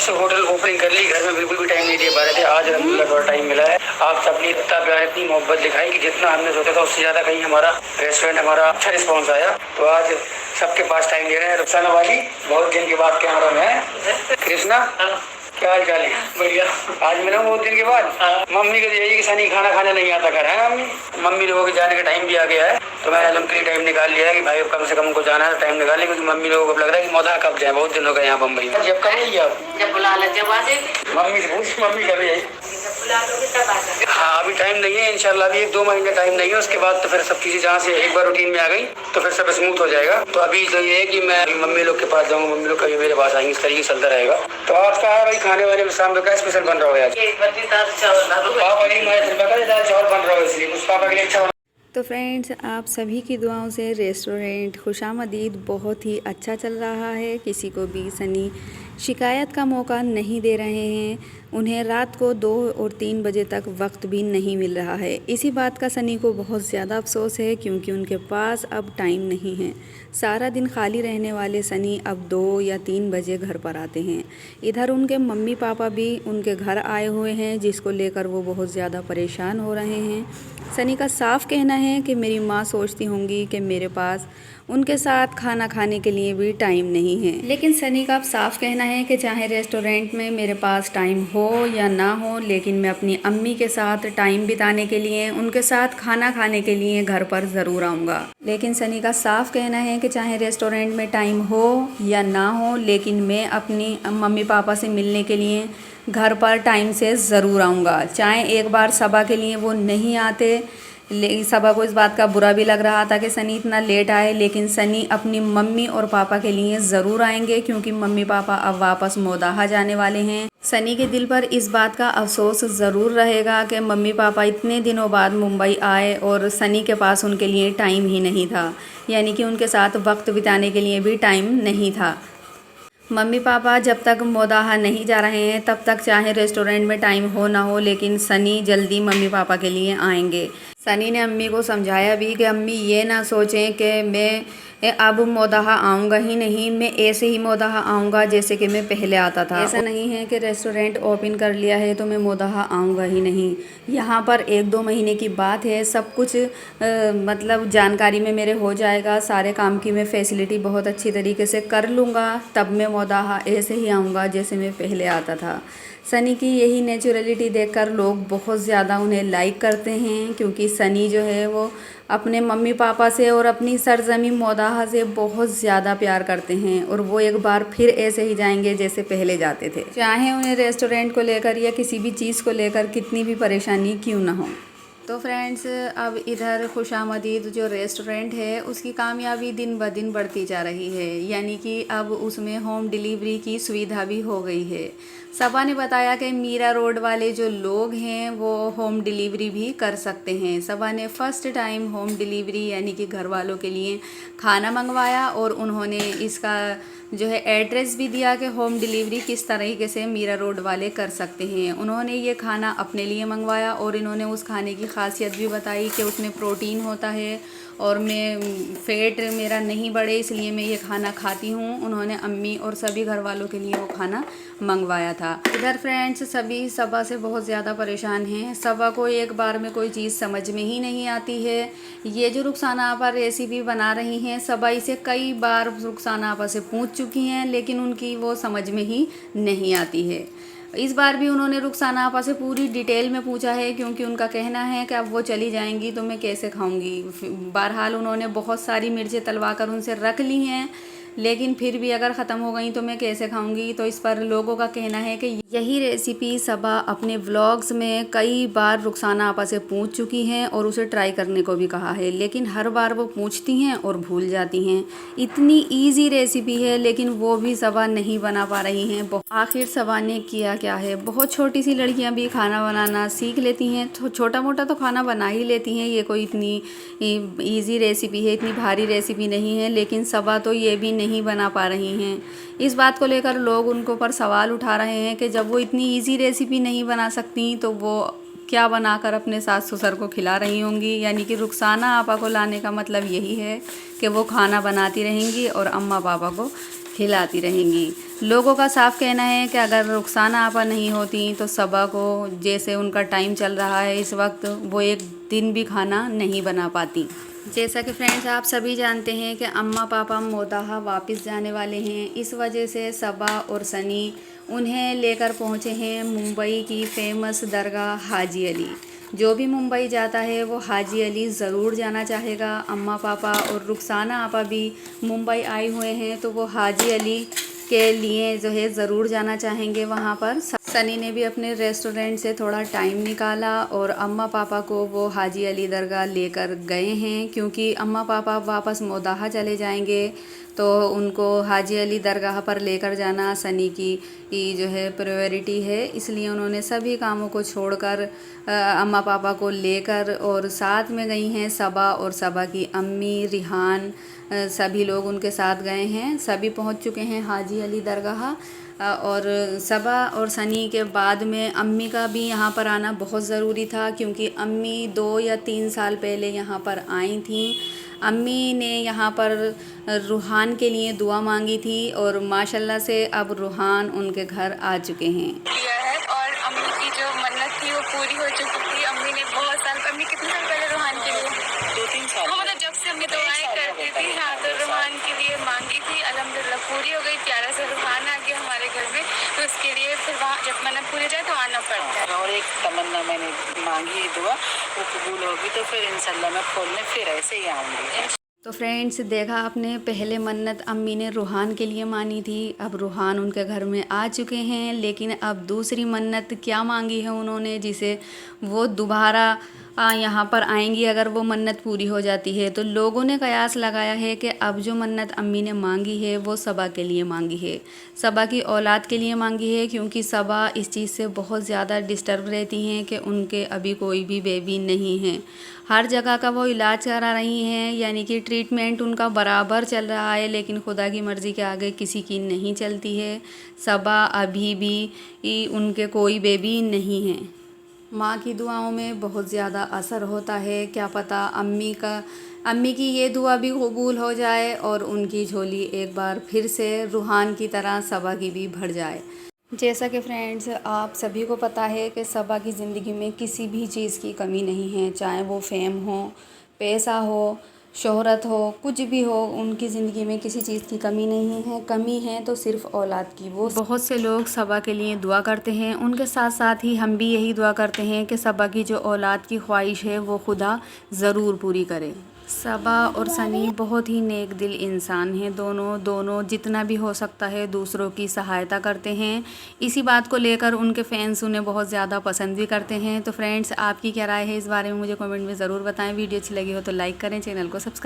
से hotel opening कर ली, घर में बिल्कुल भी टाइम नहीं दे पा रहे थे। आज अल्हम्दुलिल्लाह थोड़ा टाइम मिला है। आप सबने इतना प्यार, इतनी मोहब्बत दिखाई कि जितना हमने सोचा था उससे ज़्यादा कहीं हमारा रेस्टोरेंट हमारा अच्छा रिस्पॉन्स आया। तो आज सबके पास टाइम दे रहे हैं। रुखसाना वाली बहुत दिन के बाद कैमरा में है। कृष्णा क्या हाल चाल है? बढ़िया। आज मिला बहुत दिन के बाद। मम्मी को यही कि सनी खाना खाने नहीं आता कर है मम्मी। मम्मी लोगों के जाने का टाइम भी आ गया है, तो मैं उनके लिए टाइम निकाल लिया है कि भाई कम से कम को जाना है, टाइम निकाले, क्योंकि मम्मी लोगों को लग रहा है कि मौदा कब जाए, बहुत दिन हो गए यहाँ बम्बई में। जब कब नहीं आप जब बुला ले जब आ जाएगी मम्मी से पूछ, मम्मी कभी आई हाँ अभी टाइम नहीं है, इंशाल्लाह अभी 1-2 महीने टाइम नहीं है। उसके बाद तो फिर सब चीजें जहाँ से एक बार रूटीन में आ गई तो फिर सब स्मूथ हो जाएगा। तो अभी तो ये है कि मैं मम्मी लोग के पास जाऊँगा, मम्मी लोग कभी मेरे पास आएंगे, इस तरीके से चलता रहेगा। तो आज का है भाई खाने वाले में शाम में क्या स्पेशल बन रहा है? आज पापा नहीं, मैं दाल चावल बन रहा है, इसलिए कुछ पापा के लिए अच्छा। तो फ्रेंड्स, आप सभी की दुआओं से रेस्टोरेंट खुशामदीद बहुत ही अच्छा चल रहा है। किसी को भी सनी शिकायत का मौका नहीं दे रहे हैं। उन्हें रात को 2 और 3 बजे तक वक्त भी नहीं मिल रहा है। इसी बात का सनी को बहुत ज़्यादा अफसोस है, क्योंकि उनके पास अब टाइम नहीं है। सारा दिन खाली रहने वाले सनी अब 2 या 3 बजे घर पर आते हैं। इधर उनके मम्मी पापा भी उनके घर आए हुए हैं, जिसको लेकर वो बहुत ज़्यादा परेशान हो रहे हैं। सनी का साफ कहना है कि मेरी माँ सोचती होंगी कि मेरे पास उनके साथ खाना खाने के लिए भी टाइम नहीं है। लेकिन सनी का साफ कहना है कि चाहे रेस्टोरेंट में मेरे पास टाइम हो या ना हो, लेकिन मैं अपनी अम्मी के साथ टाइम बिताने के लिए, उनके साथ खाना खाने के लिए घर पर ज़रूर आऊँगा। लेकिन सनी का साफ कहना है कि चाहे रेस्टोरेंट में टाइम हो या ना हो, लेकिन मैं अपनी मम्मी पापा से मिलने के लिए घर पर टाइम से ज़रूर आऊँगा। चाहे एक बार सबा के लिए वो नहीं आते, सबा को इस बात का बुरा भी लग रहा था कि सनी इतना लेट आए, लेकिन सनी अपनी मम्मी और पापा के लिए ज़रूर आएंगे, क्योंकि मम्मी पापा अब वापस मोदाहा जाने वाले हैं। सनी के दिल पर इस बात का अफसोस ज़रूर रहेगा कि मम्मी पापा इतने दिनों बाद मुंबई आए और सनी के पास उनके लिए टाइम ही नहीं था, यानी कि उनके साथ वक्त बिताने के लिए भी टाइम नहीं था। मम्मी पापा जब तक मोदाहा नहीं जा रहे हैं तब तक चाहे रेस्टोरेंट में टाइम हो ना हो, लेकिन सनी जल्दी मम्मी पापा के लिए आएंगे। सनी ने अम्मी को समझाया भी कि अम्मी ये ना सोचें कि मैं अब मोदाहा आऊँगा ही नहीं, मैं ऐसे ही मोदाहा आऊँगा जैसे कि मैं पहले आता था। ऐसा नहीं है कि रेस्टोरेंट ओपन कर लिया है तो मैं मोदाहा आऊँगा ही नहीं। यहाँ पर 1-2 महीने की बात है, सब कुछ मतलब जानकारी में मेरे हो जाएगा। सारे काम की मैं फैसिलिटी बहुत अच्छी तरीके से कर लूँगा, तब मैं मोदाहा ऐसे ही आऊँगा जैसे मैं पहले आता था। सनी की यही नेचुरलिटी देखकर लोग बहुत ज़्यादा उन्हें लाइक करते हैं, क्योंकि सनी जो है वो अपने मम्मी पापा से और अपनी सरजमी मोदाहा से बहुत ज़्यादा प्यार करते हैं, और वो एक बार फिर ऐसे ही जाएंगे जैसे पहले जाते थे, चाहे उन्हें रेस्टोरेंट को लेकर या किसी भी चीज़ को लेकर कितनी भी परेशानी क्यों ना हो। तो फ्रेंड्स, अब इधर खुशामदीद जो रेस्टोरेंट है उसकी कामयाबी दिन ब दिन बढ़ती जा रही है, यानी कि अब उसमें होम डिलीवरी की सुविधा भी हो गई है। सबा ने बताया कि मीरा रोड वाले जो लोग हैं वो होम डिलीवरी भी कर सकते हैं। सबा ने फ़र्स्ट टाइम होम डिलीवरी यानी कि घर वालों के लिए खाना मंगवाया, और उन्होंने इसका जो है एड्रेस भी दिया कि होम डिलीवरी किस तरीके से मीरा रोड वाले कर सकते हैं। उन्होंने ये खाना अपने लिए मंगवाया, और इन्होंने उस खाने की खासियत भी बताई कि उसमें प्रोटीन होता है और मैं फैट मेरा नहीं बढ़े, इसलिए मैं ये खाना खाती हूँ। उन्होंने अम्मी और सभी घर वालों के लिए वो खाना मंगवाया था। इधर फ्रेंड्स, सभी सबा से बहुत ज़्यादा परेशान हैं। सबा को एक बार में कोई चीज़ समझ में ही नहीं आती है। ये जो रुखसाना आपा रेसिपी बना रही हैं, सबा इसे कई बार रुखसाना आपा से पूछ चुकी हैं, लेकिन उनकी वो समझ में ही नहीं आती है। इस बार भी उन्होंने रुखसाना आपा से पूरी डिटेल में पूछा है, क्योंकि उनका कहना है कि अब वो चली जाएंगी तो मैं कैसे खाऊंगी। बहरहाल उन्होंने बहुत सारी मिर्चें तलवा कर उनसे रख ली हैं, लेकिन फिर भी अगर ख़त्म हो गई तो मैं कैसे खाऊंगी। तो इस पर लोगों का कहना है कि यही रेसिपी सबा अपने व्लॉग्स में कई बार रुखसाना आपा से पूछ चुकी हैं और उसे ट्राई करने को भी कहा है, लेकिन हर बार वो पूछती हैं और भूल जाती हैं। इतनी इजी रेसिपी है, लेकिन वो भी सबा नहीं बना पा रही हैं। आखिर सबा ने किया क्या है, बहुत छोटी सी लड़कियां भी खाना बनाना सीख लेती हैं, छोटा मोटा तो खाना बना ही लेती हैं। ये कोई इतनी ईजी रेसिपी है, इतनी भारी रेसिपी नहीं है, लेकिन सबा तो ये भी नहीं बना पा रही हैं। इस बात को लेकर लोग उनको ऊपर सवाल उठा रहे हैं कि जब वो इतनी इजी रेसिपी नहीं बना सकती तो वो क्या बनाकर अपने सास ससुर को खिला रही होंगी। यानी कि रुखसाना आपा को लाने का मतलब यही है कि वो खाना बनाती रहेंगी और अम्मा पापा को खिलाती रहेंगी। लोगों का साफ कहना है कि अगर रुखसाना आपा नहीं होती तो सबा को, जैसे उनका टाइम चल रहा है इस वक्त, वो एक दिन भी खाना नहीं बना पाती। जैसा कि फ्रेंड्स आप सभी जानते हैं कि अम्मा पापा मोदाहा वापस जाने वाले हैं। इस वजह से सबा और सनी उन्हें लेकर पहुँचे हैं मुंबई की फेमस दरगाह हाजी अली। जो भी मुंबई जाता है वो हाजी अली ज़रूर जाना चाहेगा। अम्मा पापा और रुखसाना आपा भी मुंबई आए हुए हैं तो वो हाजी अली के लिए जो है ज़रूर जाना चाहेंगे वहाँ पर। सनी ने भी अपने रेस्टोरेंट से थोड़ा टाइम निकाला और अम्मा पापा को वो हाजी अली दरगाह लेकर गए हैं, क्योंकि अम्मा पापा वापस मोदाहा चले जाएंगे तो उनको हाजी अली दरगाह पर लेकर जाना सनी की जो है प्रायोरिटी है। इसलिए उन्होंने सभी कामों को छोड़कर अम्मा पापा को लेकर और साथ में गई हैं सबा और सबा की अम्मी, रिहान, सभी लोग उनके साथ गए हैं। सभी पहुंच चुके हैं हाजी अली दरगाह। और सबा और सनी के बाद में अम्मी का भी यहाँ पर आना बहुत ज़रूरी था, क्योंकि अम्मी 2 या 3 साल पहले यहाँ पर आई थी। अम्मी ने यहाँ पर रूहान के लिए दुआ मांगी थी और माशाल्लाह से अब रूहान उनके घर आ चुके हैं। और अम्मी की जो मन्नत थी वो पूरी हो चुकी थी। अम्मी ने बहुत साल, अम्मी कितने साल पहले रूहान के लिए 2-3 साल, हाँ मतलब जब से अम्मी दुआएं करती थी, हाँ तो रूहान के लिए मांगी थी, अल्हम्दुलिल्लाह पूरी हो गई। प्यारा से रूहान आ गया हमारे घर में, तो उसके लिए फिर वहाँ जब मन्नत पूरी जाए तो आना पड़ता है। और एक तमन्ना मैंने मांगी दुआ, वो कबूल होगी तो फिर इंशाल्लाह मैं खोलने फिर ऐसे ही आऊँगी। तो फ्रेंड्स देखा आपने, पहले मन्नत अम्मी ने रूहान के लिए मानी थी, अब रूहान उनके घर में आ चुके हैं। लेकिन अब दूसरी मन्नत क्या मांगी है उन्होंने, जिसे वो दोबारा यहाँ पर आएंगी अगर वो मन्नत पूरी हो जाती है। तो लोगों ने कयास लगाया है कि अब जो मन्नत अम्मी ने मांगी है वो सबा के लिए मांगी है, सबा की औलाद के लिए मांगी है, क्योंकि सबा इस चीज़ से बहुत ज़्यादा डिस्टर्ब रहती हैं कि उनके अभी कोई भी बेबी नहीं है। हर जगह का वो इलाज करा रही हैं, यानी कि ट्रीटमेंट उनका बराबर चल रहा है, लेकिन खुदा की मर्ज़ी के आगे किसी की नहीं चलती है। सबा अभी भी उनके कोई बेबी नहीं है। माँ की दुआओं में बहुत ज़्यादा असर होता है। क्या पता अम्मी की ये दुआ भी कबूल हो जाए और उनकी झोली एक बार फिर से रूहान की तरह सबा की भी भर जाए। जैसा कि फ्रेंड्स आप सभी को पता है कि सबा की ज़िंदगी में किसी भी चीज़ की कमी नहीं है, चाहे वो फेम हो, पैसा हो, शोहरत हो, कुछ भी हो, उनकी ज़िंदगी में किसी चीज़ की कमी नहीं है। कमी है तो सिर्फ़ औलाद की। वो बहुत से लोग सबा के लिए दुआ करते हैं, उनके साथ साथ ही हम भी यही दुआ करते हैं कि सबा की जो औलाद की ख्वाहिश है वो खुदा ज़रूर पूरी करे। सबा और सनी बहुत ही नेक दिल इंसान हैं। दोनों जितना भी हो सकता है दूसरों की सहायता करते हैं। इसी बात को लेकर उनके फैंस उन्हें बहुत ज़्यादा पसंद भी करते हैं। तो फ्रेंड्स आपकी क्या राय है इस बारे में मुझे कमेंट में ज़रूर बताएं। वीडियो अच्छी लगी हो तो लाइक करें, चैनल को सब्सक्राइब